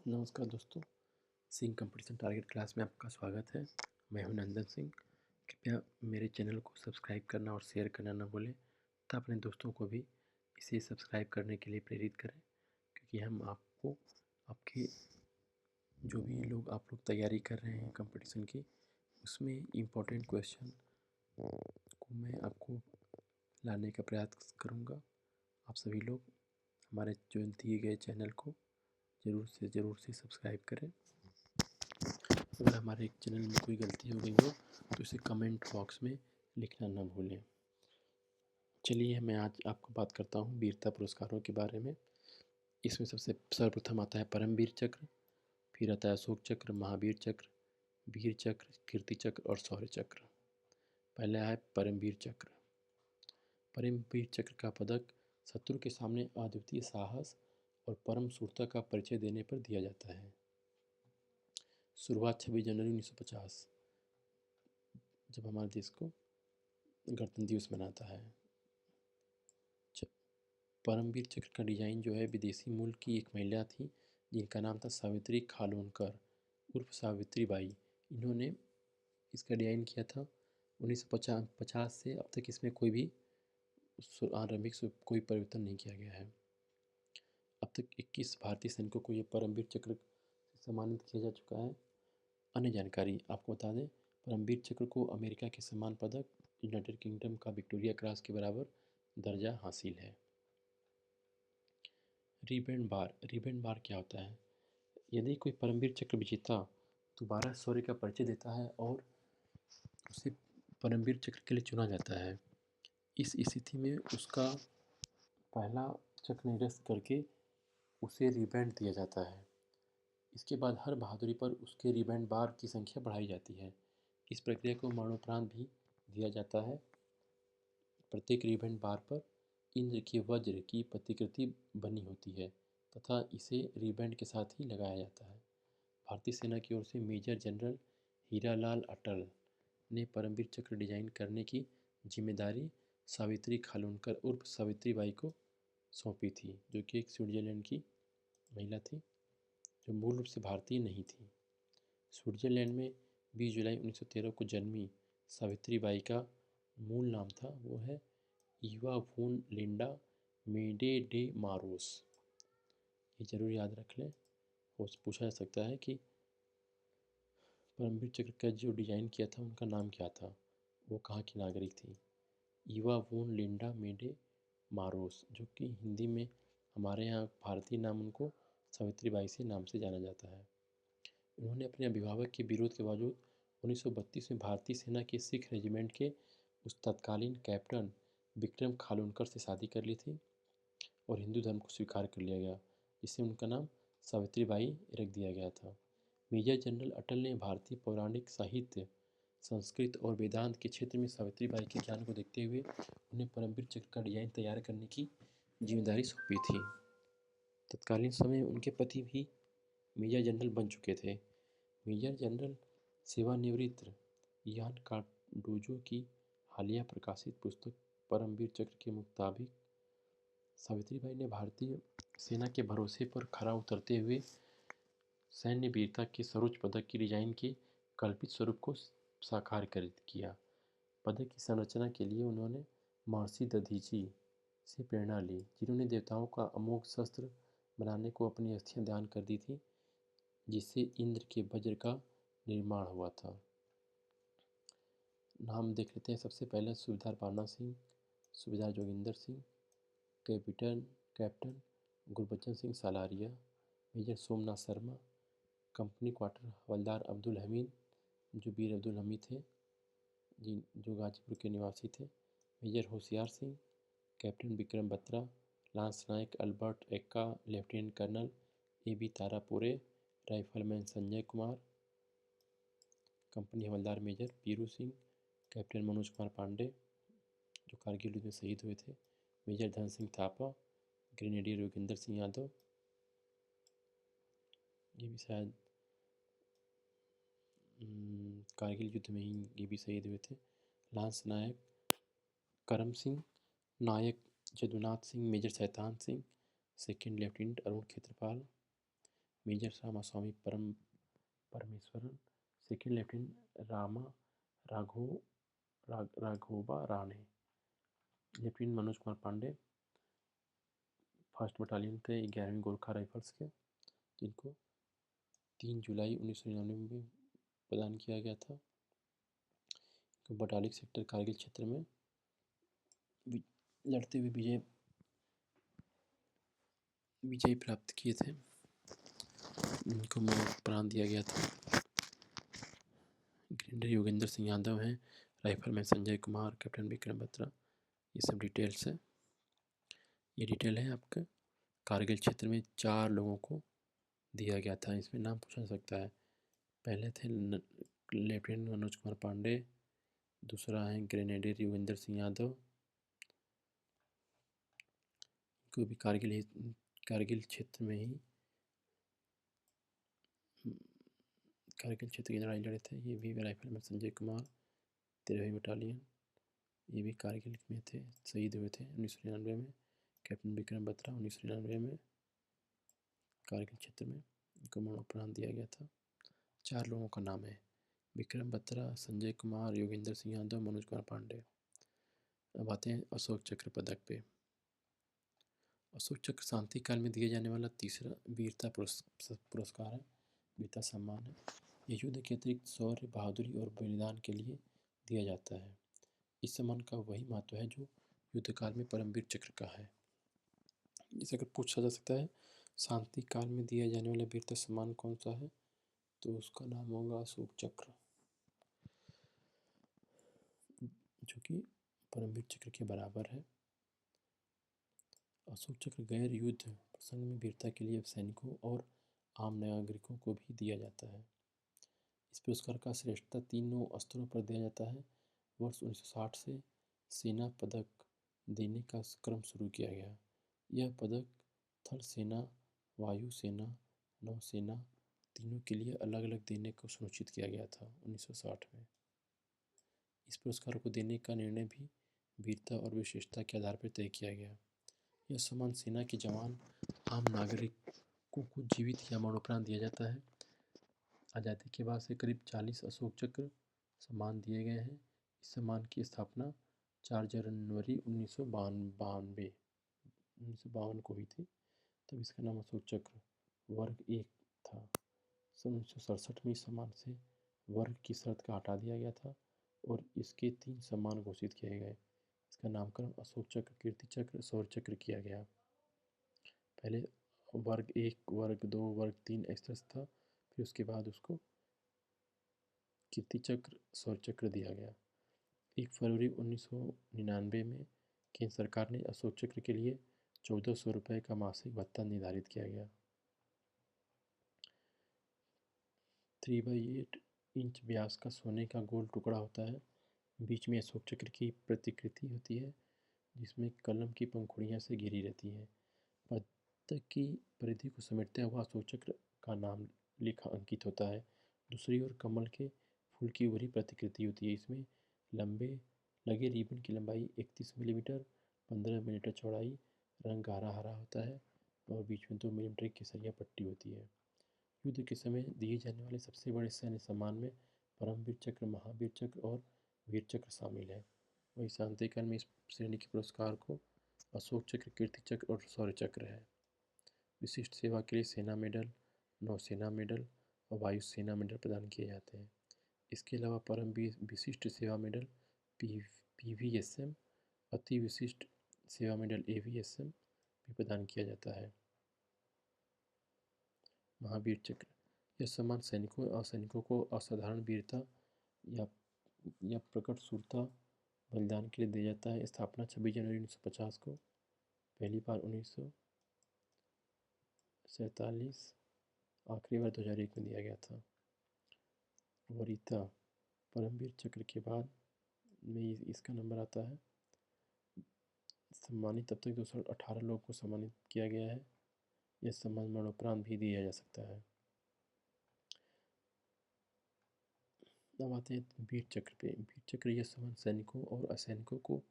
नमस्कार दोस्तों, Singh competition target class में आपका स्वागत है। मैं हूं नंदन सिंह। कृपया मेरे चैनल को सब्सक्राइब करना और शेयर करना ना भूलें तथा अपने दोस्तों को भी इसे सब्सक्राइब करने के लिए प्रेरित करें, क्योंकि हम आपको आपके जो भी आप लोग तैयारी कर रहे हैं कंपटीशन की, उसमें इम्पोर्टेंट क्वेश्चन को मैं आपको लाने का प्रयास करूँगा। आप सभी लोग हमारे जो दिए गए चैनल को ज़रूर से सब्सक्राइब करें। अगर हमारे चैनल में कोई गलती हो गई हो तो इसे कमेंट बॉक्स में लिखना ना भूलें। चलिए मैं आज आपको बात करता हूँ वीरता पुरस्कारों के बारे में। इसमें सबसे सर्वप्रथम आता है परमवीर चक्र, फिर आता है अशोक चक्र, महावीर चक्र, वीर चक्र, कीर्ति चक्र और शौर्य चक्र। पहला है परमवीर चक्र। परमवीर चक्र का पदक शत्रु के सामने अद्वितीय साहस और परम शूरता का परिचय देने पर दिया जाता है। शुरुआत 26 जनवरी 1950, जब हमारे देश को गणतंत्र दिवस मनाता है। परमवीर चक्र का डिजाइन जो है विदेशी मूल की एक महिला थी जिनका नाम था सावित्री खानोलकर उर्फ सावित्री बाई। इन्होंने इसका डिजाइन किया था 1950 से अब तक इसमें कोई भी आरंभिक कोई परिवर्तन नहीं किया गया है। अब तक 21 भारतीय सैनिकों को यह परमवीर चक्र से सम्मानित किया जा चुका है। अन्य जानकारी आपको बता दें, परमवीर चक्र को अमेरिका के सम्मान पदक, यूनाइटेड किंगडम का विक्टोरिया क्रॉस के बराबर दर्जा हासिल है। रिबेंड बार क्या होता है? यदि कोई परमवीर चक्र विजेता दोबारा शौर्य का परिचय देता है और उसे परमवीर चक्र के लिए चुना जाता है, इस स्थिति में उसका पहला चक्र निरस्त करके उसे रिबैंड दिया जाता है। इसके बाद हर बहादुरी पर उसके रिबैंड बार की संख्या बढ़ाई जाती है। इस प्रक्रिया को मरणोपरांत भी दिया जाता है। प्रत्येक रिबैंड बार पर इंद्र के वज्र की प्रतिकृति बनी होती है तथा इसे रिबैंड के साथ ही लगाया जाता है। भारतीय सेना की ओर से मेजर जनरल हीरालाल अटल ने परमवीर चक्र डिजाइन करने की जिम्मेदारी सावित्री खानोलकर उर्फ सावित्री बाई को सौंपी थी, जो कि एक स्विट्जरलैंड की महिला थी जो मूल रूप से भारतीय नहीं थी। स्विट्जरलैंड में 20 जुलाई 1913 को जन्मी सावित्री बाई का मूल नाम था वो है ईवा वोन लिंडा मेडे डे मारोस। ये जरूर याद रख लें। हो पूछा जा सकता है कि परमवीर चक्र का जो डिज़ाइन किया था उनका नाम क्या था, वो कहाँ की नागरिक थी? ईवा वोन लिंडा मेडे मारोस, जो कि हिंदी में हमारे यहाँ भारतीय नाम उनको सावित्री बाई से नाम से जाना जाता है। उन्होंने अपने अभिभावक के विरोध के बावजूद 1932 में भारतीय सेना के सिख रेजिमेंट के उस तत्कालीन कैप्टन विक्रम खानोलकर से शादी कर ली थी और हिंदू धर्म को स्वीकार कर लिया गया, जिससे उनका नाम सावित्री बाई रख दिया गया था। मेजर जनरल अटल ने भारतीय पौराणिक साहित्य, संस्कृत और वेदांत के क्षेत्र में सावित्री बाई के ज्ञान को देखते हुए उन्हें परमवीर चक्र का डिजाइन तैयार करने की जिम्मेदारी सौंपी थी। तत्कालीन समय में उनके पति भी मेजर जनरल बन चुके थे। मेजर जनरल सेवानिवृत्त यान कार्डोजो की हालिया प्रकाशित पुस्तक परमवीर चक्र के मुताबिक सावित्री बाई ने भारतीय सेना के भरोसे पर खरा उतरते हुए सैन्य वीरता के सर्वोच्च पदक की डिजाइन के कल्पित स्वरूप को साकार कर किया। पदक की संरचना के लिए उन्होंने महर्षि दधीची से प्रेरणा ली, जिन्होंने देवताओं का अमोघ शस्त्र बनाने को अपनी अस्थियां दान कर दी थी, जिससे इंद्र के वज्र का निर्माण हुआ था। नाम देख लेते हैं। सबसे पहले सूबेदार Pana Singh, Subedar Joginder Singh, captain Gurbachan Singh Salaria, major Somnath Sharma, company quarter Havildar Abdul Hamid, जो वीर अब्दुल हमीद थे जो गाजीपुर के निवासी थे, major Hoshiyar Singh, captain Vikram Batra, lance Naik Albert Ekka, lieutenant colonel A.B. Tarapore, rifleman Sanjay Kumar, company Havildar major Piru Singh, captain Manoj Kumar Pandey जो कारगिल युद्ध में शहीद हुए थे, मेजर धन सिंह थापा, ग्रेनेडियर योगेंद्र सिंह यादव, ये भी शायद कारगिल युद्ध में ही ये भी शहीद हुए थे, lance Naik Karam Singh, Naik Jadunath Singh, major Shaitan Singh, second lieutenant Arun Khetarpal, major Ramaswamy Parameswaran, second lieutenant Raghoba Rane, lieutenant Manoj Kumar Pandey first battalion थे 11वीं गोरखा राइफल्स के, जिनको 3 जुलाई 1999 में प्रदान किया गया था। तो बटालिक सेक्टर कारगिल क्षेत्र में लड़ते हुए विजय प्राप्त किए थे, इनको मरणोपरांत दिया गया था। ग्रेनेडियर योगेंद्र सिंह यादव हैं, राइफलमैन संजय कुमार, कैप्टन विक्रम बत्रा, ये सब डिटेल्स है। ये डिटेल है आपका कारगिल क्षेत्र में 4 लोगों को दिया गया था। इसमें नाम पूछा जा सकता है। पहले थे लेफ्टिनेंट मनोज कुमार पांडे, दूसरा है ग्रेनेडियर योगेंद्र सिंह यादव, को भी कारगिल क्षेत्र में ही कारगिल क्षेत्र की लड़ाई लड़े थे। ये भी राइफलमैन संजय कुमार 13वीं बटालियन, ये भी कारगिल में थे, शहीद हुए थे 1999 में। कैप्टन विक्रम बत्रा 1999 में कारगिल क्षेत्र में इनको मरणोपरांत दिया गया था। 4 लोगों का नाम है, विक्रम बत्रा, संजय कुमार, योगेंद्र सिंह यादव, मनोज कुमार पांडे। अब आते हैं अशोक चक्र पदक पे। अशोक चक्र शांति काल में दिए जाने वाला तीसरा वीरता पुरस्कार है, वीरता सम्मान है। यह युद्ध के अतिरिक्त शौर्य, बहादुरी और बलिदान के लिए दिया जाता है। इस सम्मान का वही महत्व है जो युद्ध काल में परमवीर चक्र का है। इसे अगर पूछा जा सकता है शांति काल में दिया जाने वाला वीरता सम्मान कौन सा है, तो उसका नाम होगा अशोक चक्र, जो कि परमवीर चक्र के बराबर है। अशोक चक्र गैर युद्ध प्रसंग में वीरता के लिए सैनिकों और आम नागरिकों को भी दिया जाता है। इस पुरस्कार का श्रेष्ठता 3 स्तरों पर दिया जाता है। वर्ष 1960 से सेना पदक देने का क्रम शुरू किया गया। यह पदक थल सेना, वायु सेना, नौसेना तीनों के लिए अलग अलग देने को सुनिश्चित किया गया था 1960 में। इस पुरस्कार को देने का निर्णय भी वीरता और विशेषता के आधार पर तय किया गया। यह सम्मान सेना के जवान, आम नागरिकों को जीवित या मरणोपरांत दिया जाता है। आज़ादी के बाद से करीब 40 अशोक चक्र सम्मान दिए गए हैं। इस सम्मान की स्थापना 4 जनवरी 1952 को हुई थी, तब इसका नाम अशोक चक्र वर्ग 1 था। सन 1967 में इस सम्मान से वर्ग की शर्त का हटा दिया गया था और इसके 3 सम्मान घोषित किए गए। इसका नामकरण अशोक चक्र, कीर्ति चक्र, शौर्य चक्र किया गया। पहले वर्ग 1, वर्ग 2, वर्ग 3 इस तरह से था, फिर उसके बाद उसको कीर्ति चक्र, शौर्य चक्र दिया गया। 1 फरवरी 1999 में केंद्र सरकार ने अशोक चक्र के लिए 1400 रुपये का मासिक भत्ता निर्धारित किया गया। 3/8 इंच व्यास का सोने का गोल टुकड़ा होता है। बीच में अशोक चक्र की प्रतिकृति होती है, जिसमें कलम की पंखुड़ियाँ से घिरी रहती हैं। पदक की परिधि को समेटते हुआ अशोक चक्र का नाम लिखा अंकित होता है। दूसरी ओर कमल के फूल की भरी प्रतिकृति होती है। इसमें लगे रिबन की लंबाई 31 मिलीमीटर, 15 मिलीमीटर चौड़ाई, रंग गहरा हरा होता है और बीच में 2 मिलीमीटर की केसरिया पट्टी होती है। युद्ध के समय दिए जाने वाले सबसे बड़े सैन्य सम्मान में परमवीर चक्र, महावीर चक्र और वीर चक्र शामिल है। वही शांति काल में इस श्रेणी के पुरस्कार को अशोक चक्र, कीर्ति चक्र और शौर्य चक्र है। विशिष्ट सेवा के लिए सेना मेडल, नौसेना मेडल और वायुसेना मेडल प्रदान किए जाते हैं। इसके अलावा परम विशिष्ट सेवा मेडल PVSM, अति विशिष्ट सेवा मेडल AVSM भी प्रदान किया जाता है। महावीर चक्र, यह सम्मान सैनिकों और असैनिकों को असाधारण वीरता या प्रकट शूरता बलिदान के लिए दिया जाता है। स्थापना 26 जनवरी 1950 को, पहली बार 1947, आखिरी बार 2001 में दिया गया था। वरीयता, परमवीर चक्र के बाद में इसका नंबर आता है। सम्मानित तब तक 218 लोगों को सम्मानित किया गया है। यह सम्मान मरणोपरांत भी दिया जा सकता है। अब आते हैं वीर चक्र पे। वीर चक्र यह सम्मान सैनिकों और असैनिकों को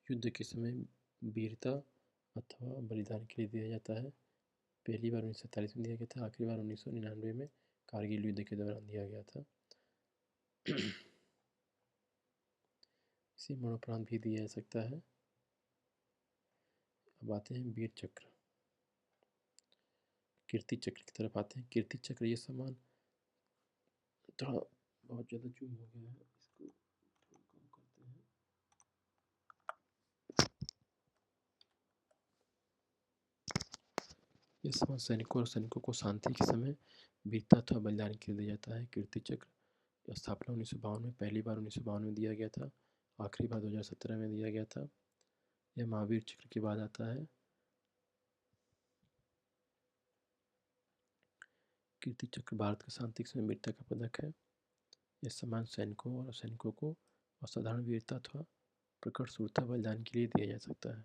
युद्ध के समय वीरता अथवा बलिदान के लिए दिया जाता है। पहली बार 1947 में दिया गया था, आखिरी बार 1999 में कारगिल युद्ध के दौरान दिया गया था। इसी मरणोपरांत भी दिया जा सकता है। अब आते हैं वीर चक्र, कीर्ति चक्र की तरफ आते हैं। कीर्ति चक्र ये सम्मान थोड़ा बहुत ज़्यादा जूम हो गया है, इसको थोड़ा कम करते हैं। ये सम्मान सैनिकों और सैनिकों को शांति के समय वीरता अथवा बलिदान के लिए दिया जाता है। कीर्ति चक्र स्थापना 1952 में, पहली बार 1952 में दिया गया था, आखिरी बार 2017 में दिया गया था। यह महावीर चक्र के बाद आता है। कीर्ति चक्र भारत का शांति के समय वीरता का पदक है। यह सम्मान सैनिकों को असाधारण वीरता अथवा प्रकट शूरता बलिदान के लिए दिया जा सकता है।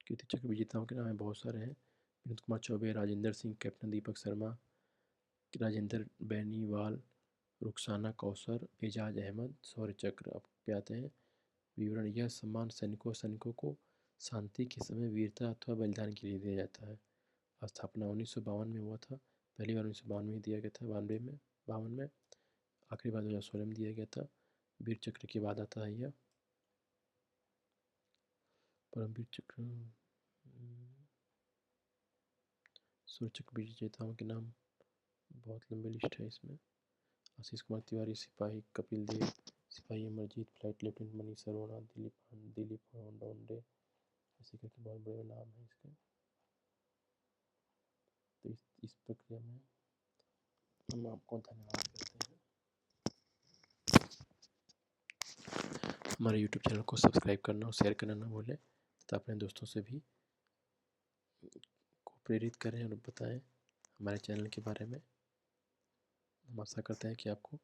कीर्ति चक्र विजेताओं के नाम बहुत सारे हैं। विनोद कुमार चौबे, राजेंद्र सिंह, कैप्टन दीपक शर्मा, राजेंद्र बेनीवाल, रुखसाना कौसर, एजाज अहमद। शौर्य चक्र अब पे आते हैं। विवरण: यह सम्मान सैनिकों को शांति के समय वीरता अथवा बलिदान के लिए दिया जाता है। स्थापना 1952 में हुआ था, पहली बार 1952 में दिया गया था, 52 में, आखिरी बार 2016 में दिया गया था। वीर चक्र के बाद आता है यह परमवीर चक्र। शौर्य चक्र विजेताओं के नाम बहुत लंबी लिस्ट है इसमें। आशीष कुमार तिवारी, सिपाही कपिल देव, सिपाही अमरजीत, फ्लाइट लेफ्टिनेंट मनीष अरोड़ा, दिलीप डोंडे, ऐसे करके बहुत बड़े नाम हैं इसके। तो इस प्रक्रिया में हम आपको धन्यवाद करते हैं। हमारे YouTube चैनल को सब्सक्राइब करना और शेयर करना ना भूलें, तथा अपने दोस्तों से भी को प्रेरित करें और बताएं हमारे चैनल के बारे में। हम आशा करते हैं कि आपको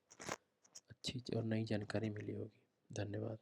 अच्छी और नई जानकारी मिली होगी। धन्यवाद।